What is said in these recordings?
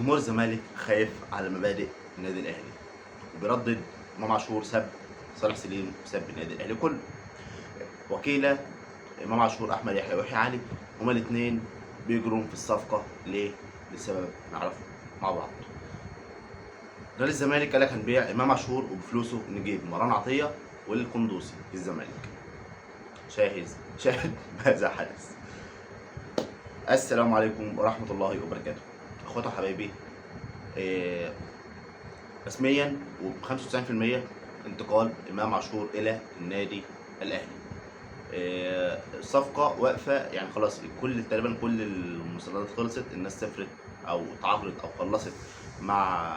جمهور الزمالك خايف على مبادئ النادي الاهلي، وبيردد امام عاشور سب صالح سليم وسب النادي الاهلي كله. وكيله امام عاشور احمد يحيى ويحيى علي، هما الاثنين بيجروا في الصفقه ليه؟ لسبب نعرفه مع بعض. نادي الزمالك قال لك هنبيع امام عاشور وبفلوسه نجيب مروان عطيه والقندوسي في الزمالك. شاهد ماذا حدث. السلام عليكم ورحمه الله وبركاته. اخواتي وحبايبي، رسميا وب 95% انتقال امام عاشور الى النادي الاهلي. الصفقه واقفه، يعني خلاص تقريبا كل المستندات خلصت، الناس سافرت او تعاقدت او خلصت مع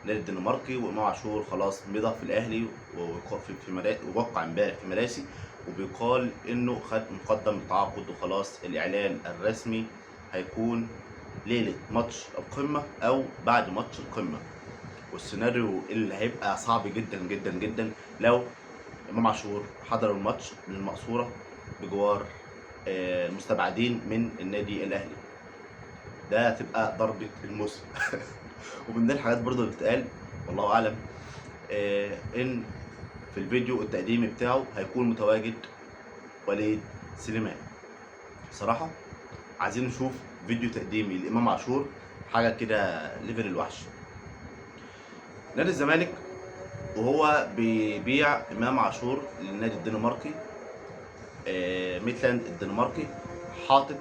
النادي الدنماركي، وامام عاشور خلاص مضى في الاهلي ووقع امبارح في مراسي، وبيقال انه خد مقدم التعاقد وخلاص. الاعلان الرسمي هيكون ليله ماتش القمه او بعد ماتش القمه، والسيناريو اللي هيبقى صعب جدا جدا جدا لو امام عاشور حضر الماتش من المقصوره بجوار المستبعدين من النادي الاهلي. ده هتبقى ضربه الموسم. ومن ضمن الحاجات برضه اللي بتتقال والله اعلم ان في الفيديو التقديمي بتاعه هيكون متواجد وليد سليمان. صراحه عايزين نشوف فيديو تقديمي لامام عاشور، حاجه كده ليفل الوحش. نادي الزمالك وهو بيبيع امام عاشور للنادي الدنماركي ميتلاند الدنماركي، حاطط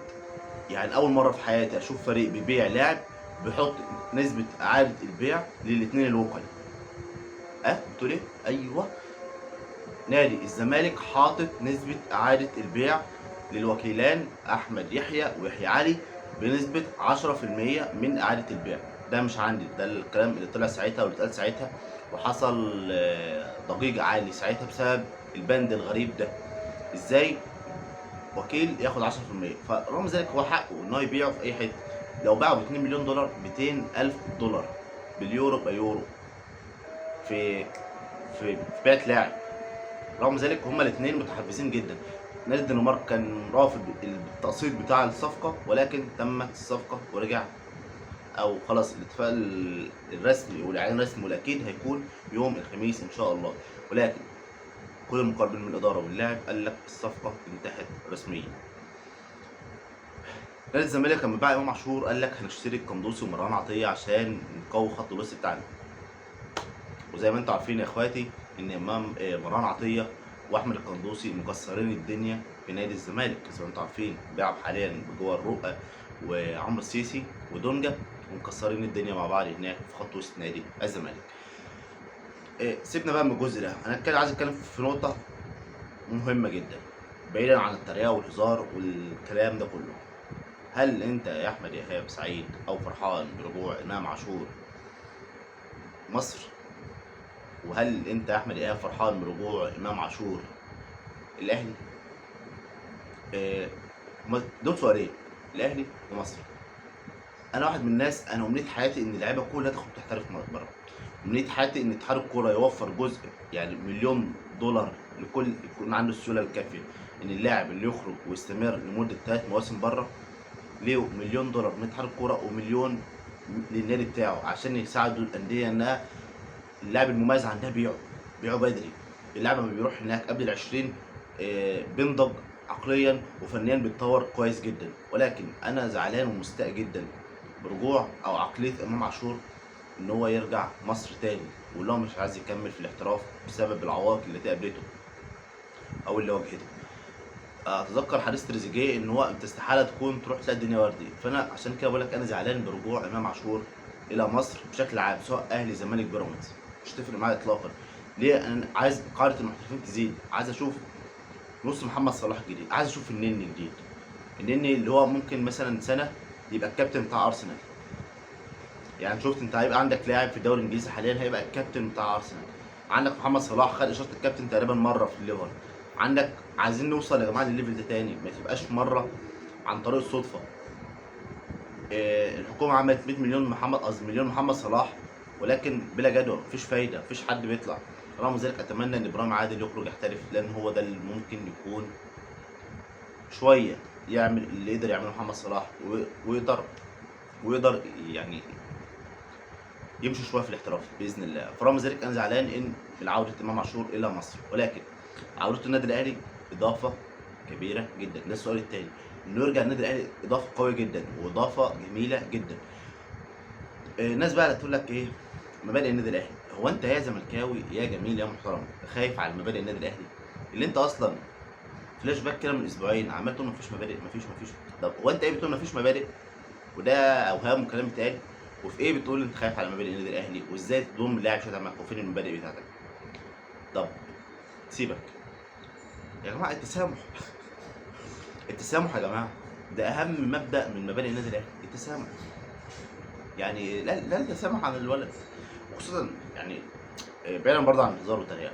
يعني اول مره في حياتي اشوف فريق بيبيع لاعب بيحط نسبه اعاده البيع للاثنين الوكلاء. بتقول ايه؟ ايوه، نادي الزمالك حاطط نسبه اعاده البيع للوكيلان احمد يحيى ويحيى علي بنسبه 10% من اعاده البيع. ده مش عندي، ده الكلام اللي طلع ساعتها واللي اتقال ساعتها، وحصل ضجيج عالي ساعتها بسبب البند الغريب ده. ازاي وكيل ياخد 10%؟ فرغم ذلك هو حقه ان هو يبيعه في اي حته. لو باعه ب 2 مليون دولار، 200,000 دولار باليورو يبقى يورو في بيعة لاعب. رغم ذلك هما الاثنين متحفزين جدا. نادي الدنمارك كان رافض التقسيط بتاع الصفقه، ولكن تمت الصفقه ورجع، او خلاص الاتفاق الرسمي والاعلان الرسمي والاكيد هيكون يوم الخميس ان شاء الله. ولكن كل المقربين من الاداره واللاعب قال لك الصفقه انتهت رسميا. نادي الزمالك لما باع امام عاشور قال لك هنشتري القندوسي ومروان عطيه عشان نقوي خط الوسط بتاعنا. وزي ما انتم عارفين يا اخواتي ان مروان عطيه واحمد القندوسي مكسرين الدنيا في نادي الزمالك. زي ما انتم عارفين بيلعب حاليا بجوه الرقه وعمرو السيسي ودونجا، ومكسرين الدنيا مع بعض هناك في خط وسط نادي الزمالك. سيبنا بقى من الجزء ده، انا عايز اتكلم في نقطه مهمه جدا بعيدا عن التريقه والهزار والكلام ده كله. هل انت يا احمد يا ايهاب سعيد او فرحان برجوع امام عاشور مصر؟ وهل انت يا احمد يا ايهاب فرحان برجوع امام عاشور الاهلي؟ دول سؤالين، الاهلي ومصر. انا واحد من الناس، انا امنيه حياتي ان اللعيبه كلها تاخد تحترف بره. امنيه حياتي ان اتحاد الكوره يوفر جزء، يعني مليون دولار لكل يكون عنده السيوله الكافيه ان اللاعب اللي يخرج ويستمر لمده 3 مواسم بره ليه مليون دولار من اتحاد الكوره ومليون للنادي بتاعه، عشان يساعدوا الانديه انها اللاعب المميز عندها بيعه بدري. اللاعب لما بيروح هناك قبل ال20 بينضج عقليا وفنيا، بيتطور كويس جدا. ولكن انا زعلان ومستاء جدا برجوع او عقليه امام عاشور ان هو يرجع مصر تاني، واللي هو مش عايز يكمل في الاحتراف بسبب العوائق التي قابلته او اللي واجهته. اتذكر حديث تريزيجيه ان هو انت استحاله تروح تلاقي الدنيا وردي. فانا عشان كده بقول لك انا زعلان برجوع امام عاشور الى مصر بشكل عام، سواء اهلي زمالك بيراميدز، مش تفرق معايا اطلاقا. ليه؟ انا عايز قاعده المحترفين تزيد، عايز اشوف نص محمد صلاح جديد، عايز اشوف النني جديد. النني اللي هو ممكن مثلا سنه يبقى الكابتن بتاع ارسنال. يعني شفت انت هيبقى عندك لاعب في الدوري الانجليزي حاليا هيبقى الكابتن بتاع ارسنال. عندك محمد صلاح خد اشاره الكابتن تقريبا مره في الليفر. عندك عايزين نوصل يا جماعه للليفل ده تاني، ما تبقاش مره عن طريق الصدفه. الحكومه عملت 100 مليون مليون محمد صلاح، ولكن بلا جدوى، مفيش فايده، مفيش حد بيطلع. رغم ذلك اتمنى ان ابراهيم عادل يخرج يحترف، لان هو ده اللي ممكن يكون شويه يعمل اللي يقدر يعمله محمد صلاح، ويقدر ويقدر يعني يمشي شويه في الاحتراف باذن الله. فرغم ذلك انا زعلان ان عوده امام عاشور الى مصر، ولكن عودته النادي الاهلي اضافه كبيره جدا. ده السؤال الثاني، انه يرجع النادي الاهلي اضافه قويه جدا واضافه جميله جدا. الناس بقى تقول لك ايه مبادئ النادي الاهلي؟ هو انت يا زملكاوي يا جميل يا محترم خايف على مبادئ النادي الاهلي اللي انت اصلا فلاش باك كده من اسبوعين عمال تقول مفيش مبادئ مفيش؟ طب هو انت ايه بتقول مفيش مبادئ وده اوهام وكلام بيتقال، وفي ايه بتقول انت خايف على مبادئ النادي الاهلي وازاي تضم لاعب شتى معاك وفين المبادئ بتاعتك؟ طب سيبك يا جماعه، التسامح التسامح يا جماعه، ده اهم مبدا من مبادئ النادي الاهلي، التسامح. يعني لا تسامح عن الولد، وخصوصا يعني بعيدا برضه عن الهزار والتريقه.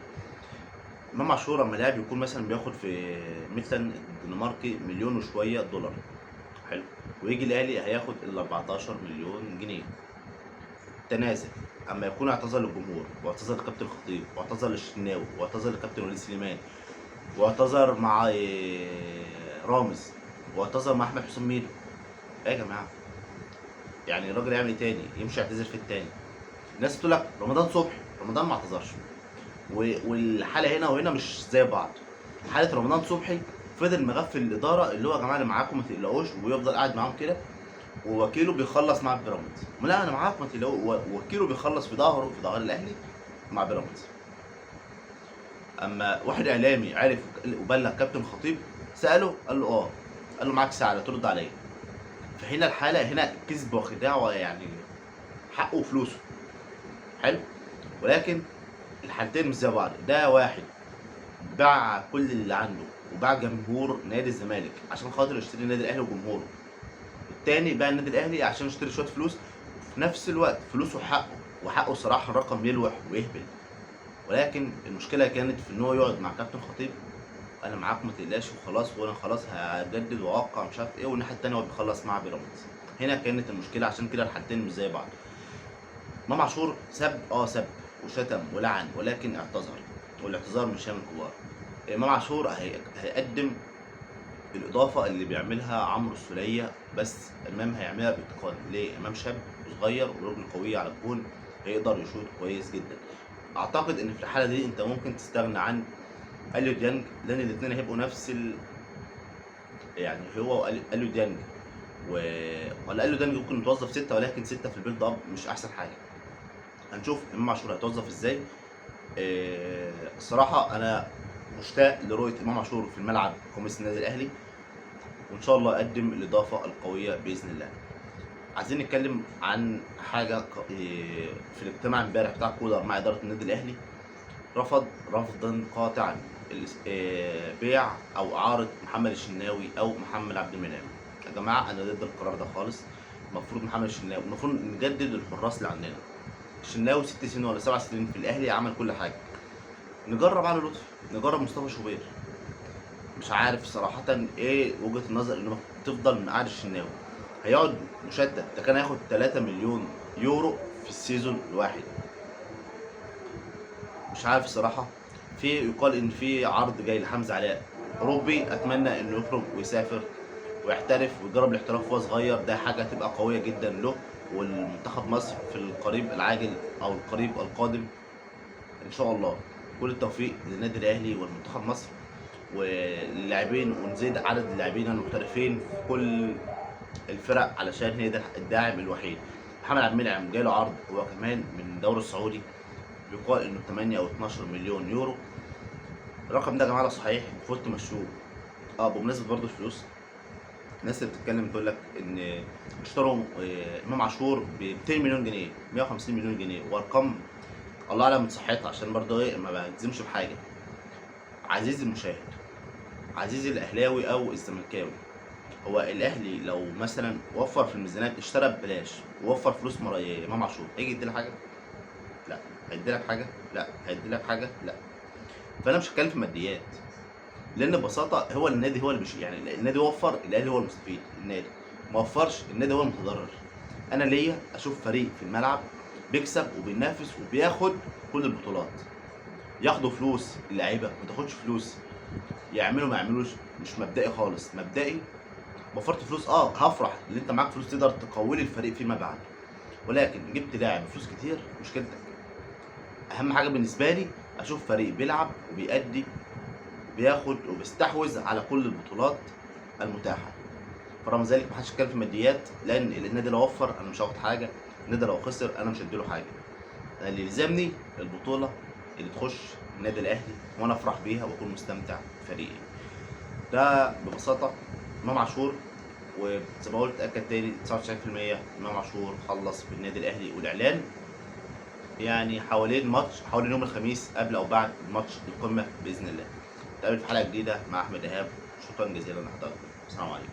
امام عاشور لما لاعب يكون مثلا بياخد في ميتلاند الدنماركي مليون وشويه دولار، حلو، ويجي الاهلي هياخد ال 14 مليون جنيه تنازل. اما يكون اعتذر للجمهور واعتذر لكابتن الخطيب واعتذر للشناوي واعتذر لكابتن وليد سليمان واعتذر مع رامز واعتذر مع احمد حسام ميدو، ايه يا جماعه؟ يعني الراجل يعمل ايه تاني؟ يمشي يعتذر في التاني؟ الناس بتقول لك رمضان صبحي، رمضان ما اعتذرش، والحاله هنا وهنا مش زي بعض. حاله رمضان صبحي فضل مغفل الاداره اللي هو يا جماعه اللي معاكم ما تقلقوش، ويفضل قاعد معاهم كده، ووكيله بيخلص مع بيراميدز. لا انا معاك ما تقلقوش، وكيله بيخلص في ظهره في ظهر الاهلي مع بيراميدز. اما واحد اعلامي عرف وبلغ كابتن خطيب ساله قال له قال له معاك ساعه ترد عليا. فهنا الحاله هنا كذب وخداع، يعني حقه وفلوسه، حلو. ولكن الحالتين مش زي بعض. ده واحد باع كل اللي عنده وباع جمهور نادي الزمالك عشان خاطر يشتري النادي الاهلي وجمهوره، التاني باع النادي الاهلي عشان يشتري شويه فلوس، وفي نفس الوقت فلوسه حقه، وحقه صراحه الرقم يلوح ويهبل. ولكن المشكله كانت في ان هو يقعد مع كابتن خطيب، انا معاك ما تقلقش وخلاص، وانا خلاص هجدد واوقع مش عارف ايه، والناحيه التانيه هو بيخلص مع بيراميدز. هنا كانت المشكله، عشان كده الحالتين مش زي بعض. امام عاشور سب سب وشتم ولعن، ولكن اعتذر، والاعتذار مش شامل كبار. امام عاشور هيقدم الاضافه اللي بيعملها عمرو السوليه، بس امام هيعملها باتقان. ليه؟ امام شاب صغير ورجل قويه على الجون، هيقدر يشوط كويس جدا. اعتقد ان في الحاله دي انت ممكن تستغنى عن اليو ديانج، لان الاثنين هيبقوا نفس يعني هو اليو ديانج ولا اليو ديانج ممكن يتوظف 6، ولكن 6 في البيلد اب مش احسن حاجه. هنشوف امام عاشور هيتوظف ازاي. الصراحه انا مشتاق لرؤيه امام عاشور في الملعب قميص النادي الاهلي، وان شاء الله يقدم الاضافه القويه باذن الله. عايزين نتكلم عن حاجه في الاجتماع امبارح بتاع كولر مع اداره النادي الاهلي. رفض رفضا قاطعا بيع او اعاره محمد الشناوي او محمد عبد المنعم. يا جماعه انا ضد القرار ده خالص. المفروض محمد الشناوي، المفروض نجدد الحراس اللي عندنا. الشناوي 6 سنين ولا 7 سنين في الاهلي عمل كل حاجه. نجرب علي لطفي، نجرب مصطفى شوبير. مش عارف صراحه ايه وجهه النظر انه تفضل مقعد الشناوي. هيقعد مشتت، ده كان هياخد 3 مليون يورو في السيزون الواحد. مش عارف الصراحه. في يقال ان في عرض جاي لحمزه علاء اوروبي، اتمنى انه يخرج ويسافر ويحترف ويجرب الاحتراف وهو صغير. ده حاجه هتبقى قويه جدا له والمنتخب مصر في القريب العاجل او القريب القادم ان شاء الله. كل التوفيق للنادي الاهلي والمنتخب مصر واللاعبين، ونزيد عدد اللاعبين المحترفين في كل الفرق علشان هي ده الداعم الوحيد. محمد عبد المنعم جاي له عرض هو كمان من الدوري السعودي، بيقال انه 8 او 12 مليون يورو. الرقم ده يا جماعه صحيح، المفروض تمشوه. بمناسبه برضه الفلوس، الناس اللي بتتكلم تقول لك ان اشتروا امام عاشور ب 200 مليون جنيه 150 مليون جنيه، وارقام الله اعلم من صحتها، عشان برضه ايه ما بجزمش بحاجه. عزيزي المشاهد، عزيزي الاهلاوي او الزملكاوي، هو الاهلي لو مثلا وفر في الميزانيات اشترى ببلاش ووفر فلوس امام عاشور، هيجي يدي لك حاجه؟ لا. هيدي لك حاجه؟ لا. هيدي لك حاجه؟ لا. فانا مش هتكلم في ماديات، لان ببساطه هو النادي هو اللي يعني النادي وفر، الاهلي هو المستفيد. النادي ما وفرش، النادي هو المتضرر. انا ليا اشوف فريق في الملعب بيكسب وبينافس وبياخد كل البطولات. ياخدوا فلوس اللعيبه، ما تاخدش فلوس. يعملوا ما يعملوش، مش مبدئي خالص. مبدئي وفرت فلوس، هفرح ان انت معاك فلوس تقدر تقوي لي الفريق فيما بعد، ولكن جبت لاعب بفلوس كتير مشكلتك. اهم حاجه بالنسبه لي اشوف فريق بيلعب وبيأدي، بياخد وبيستحوذ على كل البطولات المتاحه. فرغم ذلك محدش يتكلم في الماديات، لان النادي لو وفر انا مش هاخد حاجه، النادي لو خسر انا مش هديله حاجه. أنا اللي يلزمني البطوله اللي تخش النادي الاهلي وانا افرح بيها واكون مستمتع بفريقي. ده ببساطه امام عاشور. وزي ما قلت اكد تاني 99% امام عاشور خلص في النادي الاهلي، والاعلان يعني حوالين يوم الخميس قبل او بعد ماتش القمه باذن الله. نتقابل في حلقه جديده مع احمد ايهاب. شكرا جزيلا لحضرتك. السلام عليكم.